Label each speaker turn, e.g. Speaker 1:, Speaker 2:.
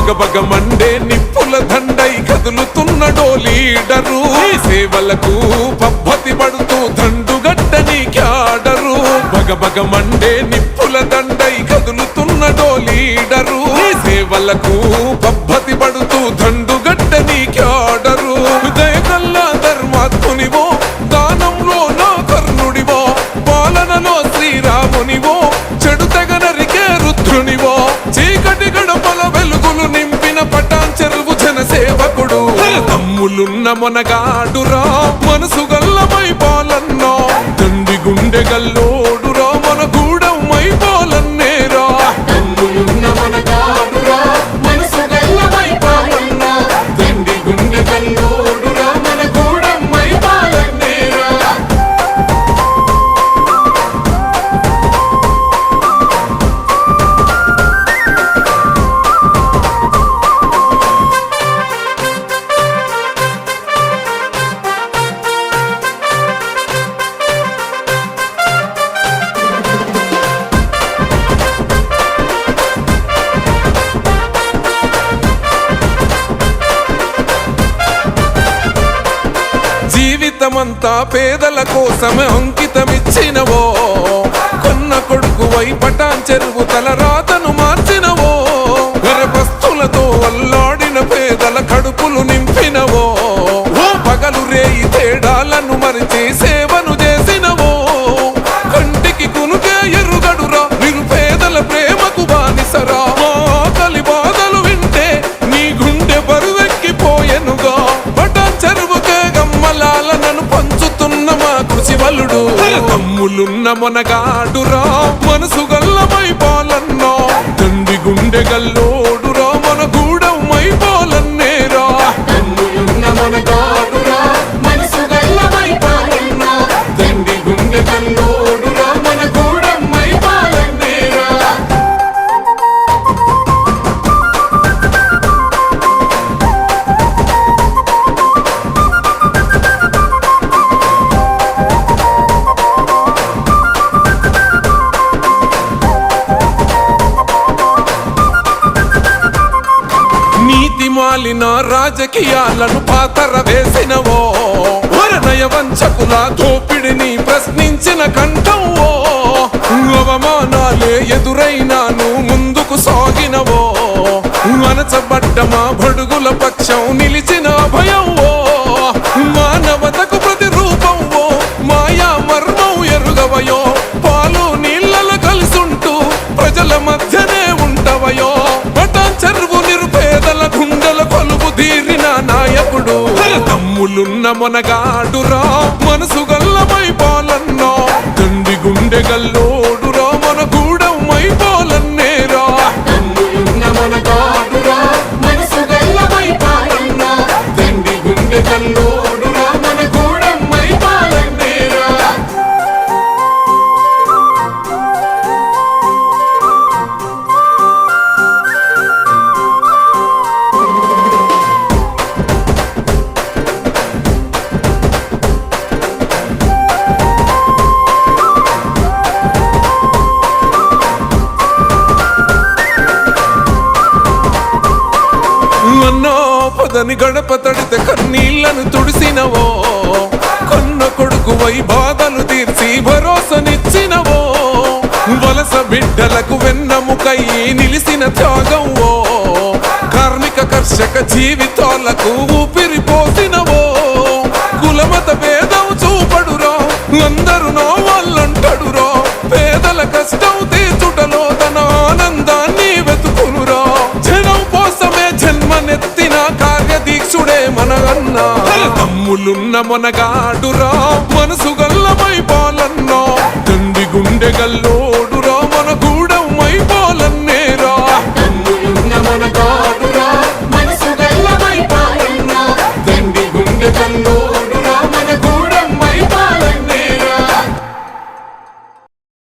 Speaker 1: బగబగ Monday నిప్పుల దండై కదులుతున్నడో leader సేవలకు పబ్బతి పడుతూ దండుగట్టని క్యాడరు బగబగ మండే నిప్పుల దండై కదులుతున్నడో లీడరు సేవలకు పబ్బతి పడుతూ దండుగట్టని క్యాడరు దయగల్లా ధర్మాత్మునివో దానంలో నా కర్ణుడివో పాలనలో శ్రీరామునివో చెడు తెగనరికే రుద్రునివో చీకటి గడపల వెలుగులు నింపిన పటాన్ చెరువు జనసేవకుడు తమ్ములున్న మొనగాడురా మనసు గల్లమై పాలన్నో తండ్రి గుండె గల్లోడురా మన గూడమై పాలన్నేరా
Speaker 2: తమ్ములున్న మొనగాడురా మనసు గల్లమై పాలన్నో తండ్రి గుండె గల్లోడురా మన గూడమై పాలన్నేరా
Speaker 1: జీవితమంతా పేదల కోసమే అంకితమిచ్చినవో కొన్న కొడుకువై పటాన్ చెరువు తల రాతను మార్చినవో గర్భస్థులతో అల్లాడిన పేదల కడుపులు నింపినవో పగలు రేయి తేడాలను మరిచి సేవను చేసినవో కంటికి కునుకే ఎరుగడురా నిరుపేదల ప్రేమకు బానిసరా ఆకలి బాధలు వింటే నీ గుండె బరువెక్కిపోయెనుగా పటాన్ చెరువుకే గమ్మలాలనను పంచుతున్న మా కృషివలుడు తమ్ములున్న మొనగాడురా మనసు గల్లమై పాలన్నో తండ్రి గుండె గల్లోడురా మన గూడమై పాలన్నేరా
Speaker 2: తమ్ములున్న మొనగాడురా మనసు గల్లమై పాలన్నో తండ్రి గుండె గల్లోడురా మన గూడమై పాలన్నేరా
Speaker 1: నీతి మాలిన రాజకీయాలను పాతర వేసినవో వరనయ వంచకుల దోపిడిని ప్రశ్నించిన కంఠంవో అవమానాలే ఎదురైనాను ముందుకు సాగినవో మనచబడ్డ మా బడుగుల పక్షం నిలిచిన అభయంవో మానవతకు ప్రతిరూపంవో మాయా మర్మం ఎరుగవయో పాలు నీళ్ళల కలిసుంటూ ప్రజల మధ్యనే ఉంటవయో పటాన్ చెరువు నిరుపేదల గుండెల కొలువు తీరిన నాయకుడు తమ్ములున్న మొనగాడురా మనసు గల్లమై పాలన్నో తండ్రి గుండె గల్లోడురా మన గూడమై పాలన్నేరా
Speaker 2: తమ్ములున్న మొనగాడురా మనసు గల్లమై పాలన్నో తండ్రి గుండె గల్లోడురా మన గూడమై పాలన్నేరా
Speaker 1: అన్నో పొదని గడప తడితే కన్నీళ్లను తుడిసినవో కొన్న కొడుకువై బాధలు తీర్చి భరోసనిచ్చినవో వలస బిడ్డలకు వెన్నముకై నిలిసిన త్యాగంవో కార్మిక కర్షక జీవితాలకు ఊపిరి పోసినవో కులమత భేదం చూపడురా అందరూ నా వాళ్ళంటడురా పేదల కష్టం తీర్చుటలో తన ఆనందాన్ని వెతుకునురా జనం కోసమే జన్మనెత్తిన కార్యదీక్షుడే మన అన్న తమ్ములున్న మొనగాడురా మనసు గల్లమై పాలన్నో తండ్రి గుండె గల్లో